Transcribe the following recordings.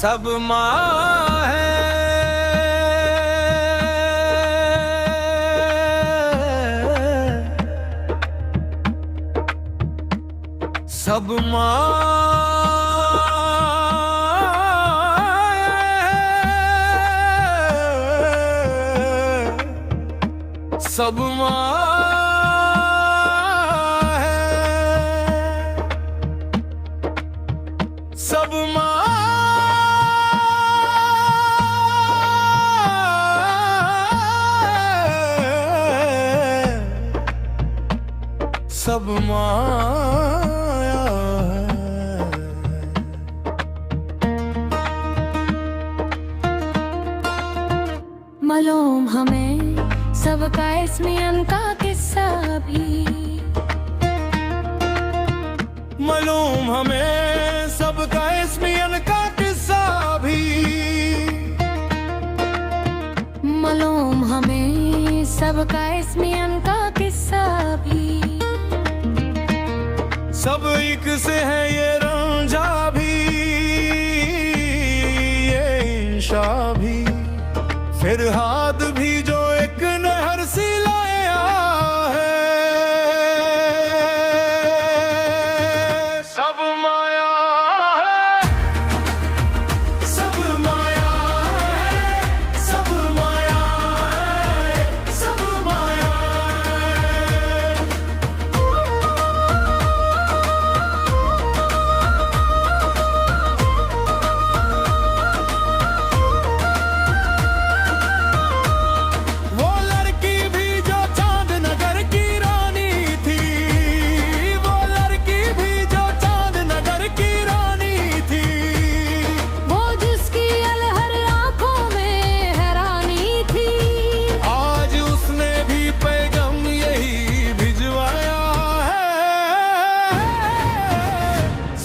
सब माँ है, सब माँ है, सब माँ है, सब माँ सब माया है। मालूम हमें सबका इसमें का किस्सा भी, मालूम हमें सबका इसमें का किस्सा भी, मालूम हमें सबका इसमें का किस्सा भी। सब एक से है ये रंझा भी, ये इंशा भी, फिरहाद भी जो एक नहर सी लाया है। सब माया है, सब माया है, सब माया है, सब माया है। वो लड़की भी जो चांद नगर की रानी थी, वो लड़की भी जो चांद नगर की रानी थी, वो जिसकी अलहर आंखों में हैरानी थी, आज उसने भी पैगाम यही भिजवाया है।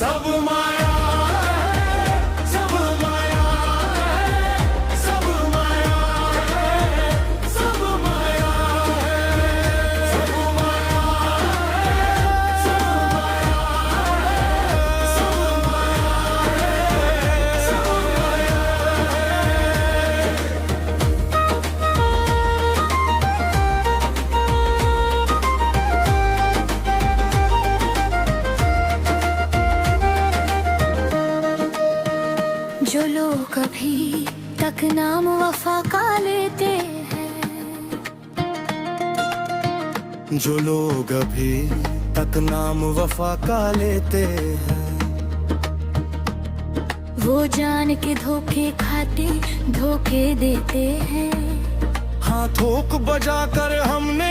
सब माया है, सब माया है, सब माया है, सब माया है, सब माया है, सब माया है, सब माया है। जो लोग कभी तक नाम वफा का लेते हैं, जो लोग अभी तक नाम वफा का लेते हैं, वो जान के धोखे खाते धोखे देते हैं। हाँ थोक बजा कर हमने